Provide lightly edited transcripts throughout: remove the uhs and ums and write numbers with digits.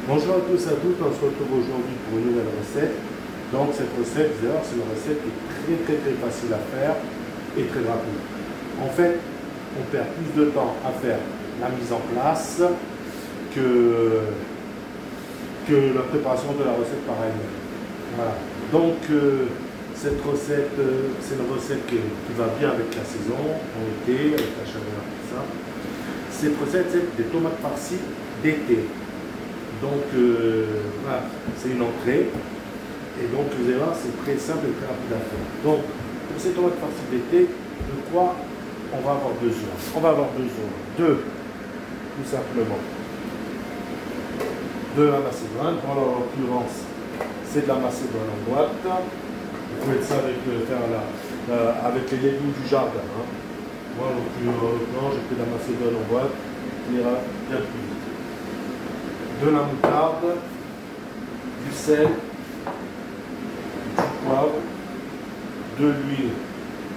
Bonjour à tous et à toutes, on se retrouve aujourd'hui pour une nouvelle recette. Donc cette recette, vous allez voir, c'est une recette qui est très facile à faire et très rapide. En fait, on perd plus de temps à faire la mise en place que la préparation de la recette par elle-même. Voilà. Donc cette recette, c'est une recette qui va bien avec la saison, en été, avec la chaleur, tout ça. Cette recette, c'est des tomates farcies d'été. Donc voilà, c'est une entrée. Et donc vous allez voir, c'est très simple et très rapide à faire. Donc pour ces tomates farcies d'été, de quoi on va avoir besoin? On va avoir besoin de, tout simplement, de la macédoine. Bon, en l'occurrence, c'est de la macédoine en boîte. Vous pouvez ça avec, avec les légumes du jardin. Hein. Moi, en l'occurrence, j'ai pris de la macédoine en boîte, qui ira bien plus vite. De la moutarde, du sel, du poivre, de l'huile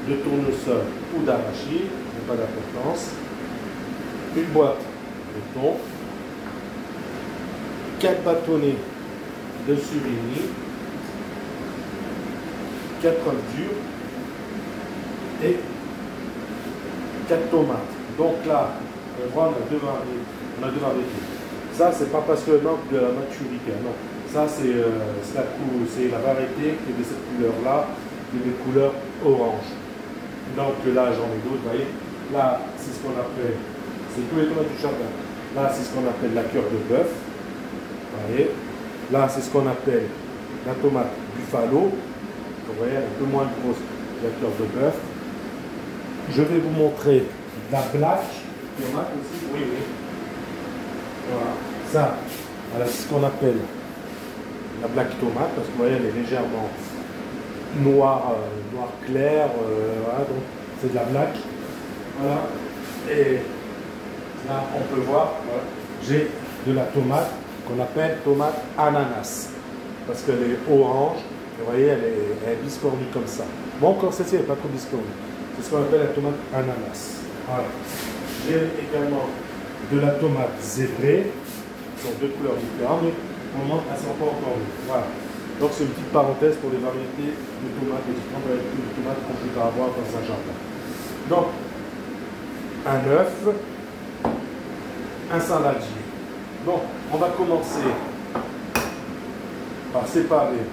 de tournesol ou d'arachide, n'a pas d'importance, une boîte de thon, 4 bâtonnets de surimi, 4 œufs durs et 4 tomates. Donc là, on voit, on a deux variétés. Ça, c'est pas parce que manque de la maturité, non. Ça, c'est la variété qui est de cette couleur-là, qui est des couleurs orange. Donc là, j'en ai d'autres, vous voyez. Là, c'est ce qu'on appelle, c'est tous les tomates du jardin. Là, c'est ce qu'on appelle la cœur de bœuf. Vous voyez. Là, c'est ce qu'on appelle la tomate buffalo. Vous voyez, elle est un peu moins grosse que la cœur de bœuf. Je vais vous montrer la black tomate aussi. Oui. Voilà. Ça, voilà, c'est ce qu'on appelle la black tomate, parce que vous voyez, elle est légèrement noire, noir clair. Voilà, donc c'est de la black. Voilà. Et là, on peut voir, voilà, j'ai de la tomate qu'on appelle tomate ananas, parce qu'elle est orange. Vous voyez, elle est biscornue comme ça. Bon, encore celle-ci, elle n'est pas trop biscornue. C'est ce qu'on appelle la tomate ananas. Voilà. J'ai également de la tomate zébrée, qui sont deux couleurs différentes, mais pour le moment, elles ne sont pas encore mises. Voilà. Donc, c'est une petite parenthèse pour les variétés de tomates, les différentes variétés de tomates qu'on peut avoir dans un jardin. Donc, un œuf, un saladier. Donc, on va commencer par séparer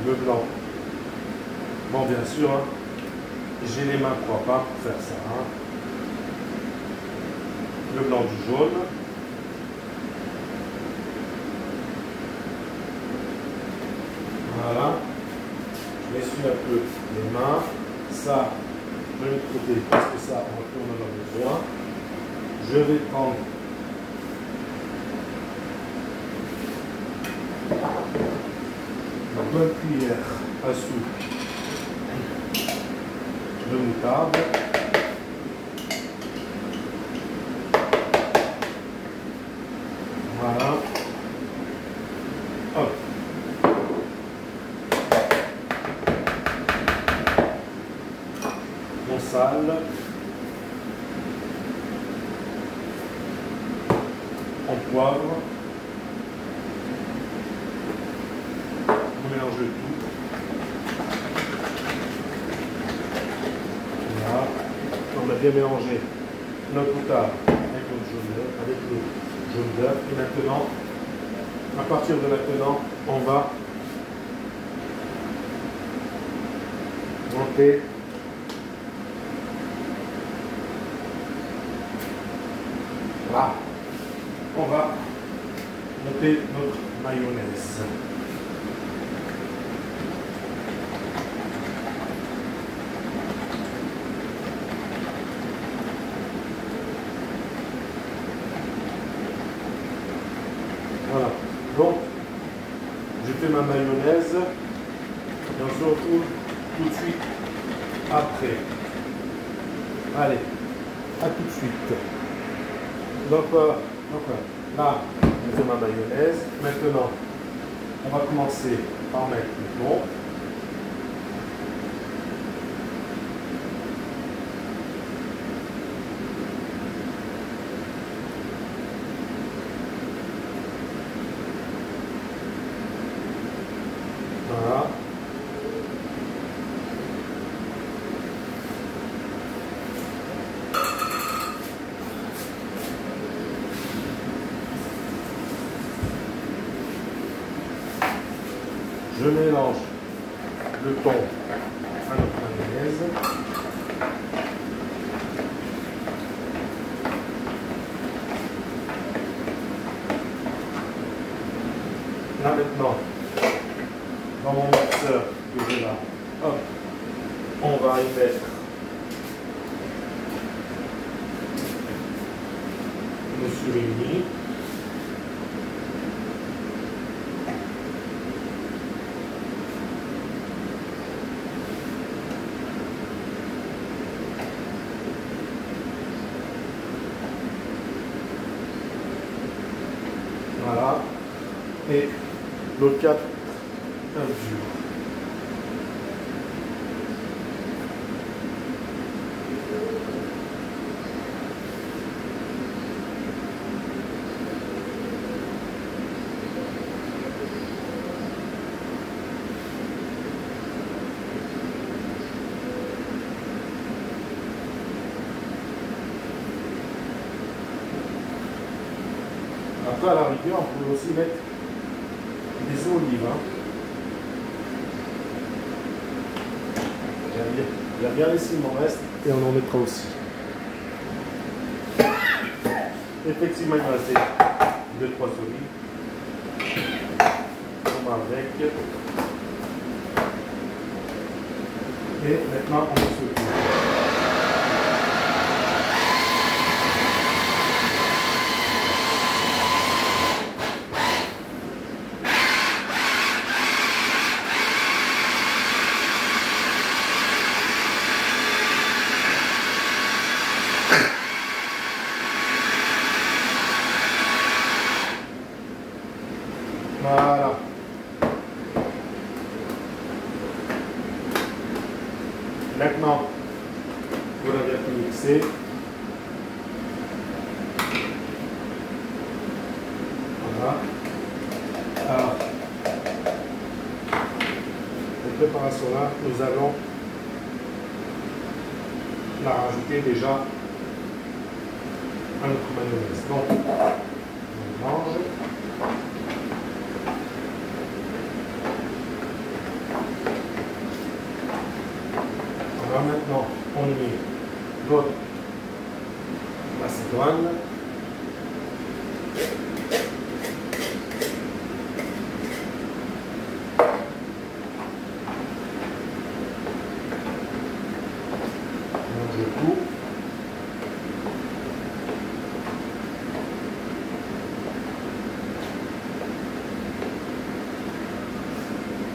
le blanc. Bon, bien sûr, hein, j'ai les mains propres pour faire ça. Hein. Le blanc du jaune. Voilà. Je m'essuie un peu les mains. Ça, je vais mettre de côté parce que ça, on en a besoin. Je vais prendre une bonne cuillère à soupe de moutarde. Voilà. Hop. Mon sel. En poivre. On mélange le tout. Voilà. On a bien mélangé notre moutarde avec le jaune d'œuf. Et maintenant, à partir de maintenant, on va monter là. On va monter notre mayonnaise. Voilà. Donc, je fais ma mayonnaise et on se retrouve tout de suite après. Allez, à tout de suite. Donc là, je fais ma mayonnaise. Maintenant, on va commencer par mettre le thon. Je mélange le thon à notre mayonnaise. Là maintenant, dans mon mixeur que j'ai là, hop, on va y mettre le surimi. Voilà. Et le 4 œufs durs. Après, à la rigueur, on peut aussi mettre des olives. Hein. Il y a bien laissé, il m'en reste, et on en mettra aussi. Effectivement, il me reste 2-3 olives. On va avec. Et maintenant, on met ce tout. Voilà. Maintenant, vous l'avez tout mixé. Voilà. Alors, cette préparation-là, nous allons la rajouter déjà à notre mayonnaise. Donc, on mélange. Alors maintenant, on met notre macédoine. Je coupe.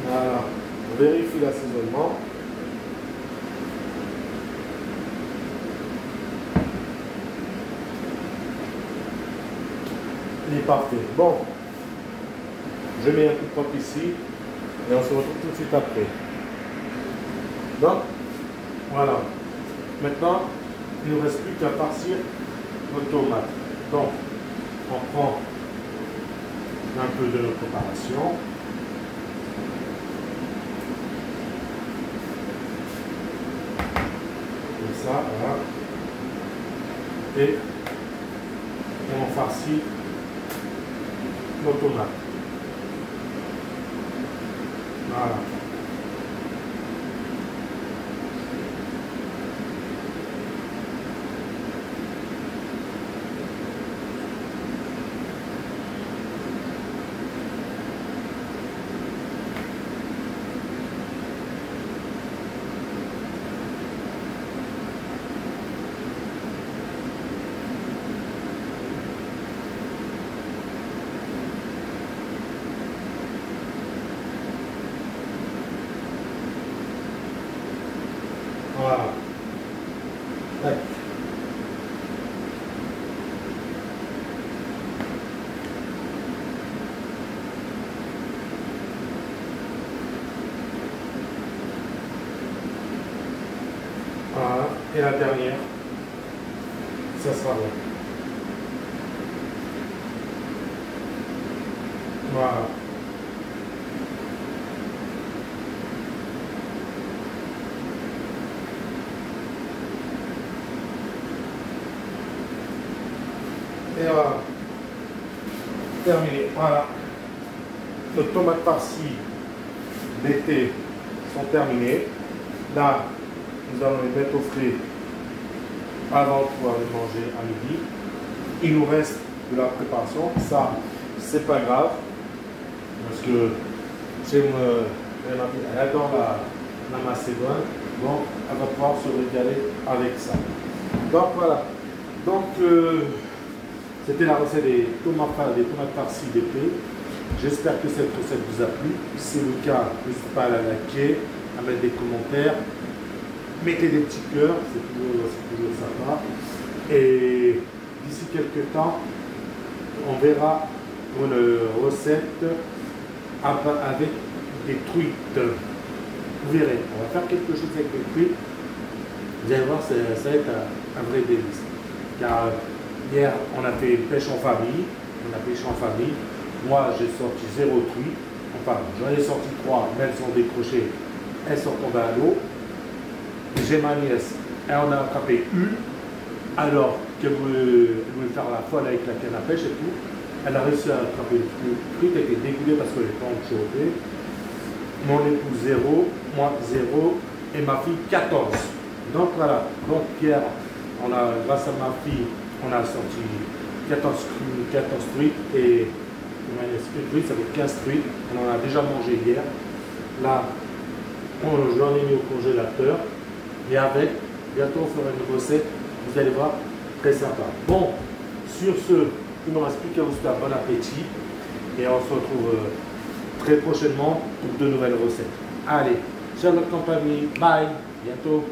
Voilà, on vérifie l'assaisonnement. Il est parfait. Bon, je mets un coup de propre ici et on se retrouve tout de suite après. Donc, voilà. Maintenant, il ne nous reste plus qu'à farcir nos tomates. Donc, on prend un peu de notre préparation. Comme ça, voilà. Et on farcit nos tomates. Voilà. Voilà. Tac. Voilà. Et la dernière, ça sera bon. Voilà. Et voilà. Terminé. Voilà. Notre tomate farcie d'été sont terminés. Là, nous allons les mettre au frais avant de pouvoir les manger à midi. Il nous reste de la préparation. Ça, c'est pas grave. Parce que elle adore la macédoine. Donc, elle va pouvoir se régaler avec ça. Donc, voilà. Donc, c'était la recette des tomates farcies d'été. J'espère que cette recette vous a plu. Si c'est le cas, n'hésitez pas à la liker, à mettre des commentaires. Mettez des petits cœurs, c'est toujours sympa. Et d'ici quelques temps, on verra une recette avec des truites. Vous verrez, on va faire quelque chose avec des truites. Vous allez voir, ça va être un vrai délice. Car hier, on a fait une pêche en famille. Moi, j'ai sorti 0 truite. Enfin, j'en ai sorti 3, mais elles sont décrochées. Elles sont tombées à l'eau. J'ai ma nièce, elle en a attrapé une. Alors qu'elle voulait faire la folle avec la canne à pêche et tout. Elle a réussi à attraper une truite. Elle était dégoûtée parce que les temps ont chauffé. Mon époux 0, moi 0 et ma fille 14. Donc voilà. Donc hier, grâce à ma fille, on a sorti 14 truites et truites, ça fait 15 truites. On en a déjà mangé hier. Là, j'en ai mis au congélateur. Et avec, bientôt on fera une recette, vous allez voir, très sympa. Bon, sur ce, il ne me reste plus qu'à vous souhaiter un bon appétit. Et on se retrouve très prochainement pour de nouvelles recettes. Allez, ciao notre compagnie, bye, bientôt.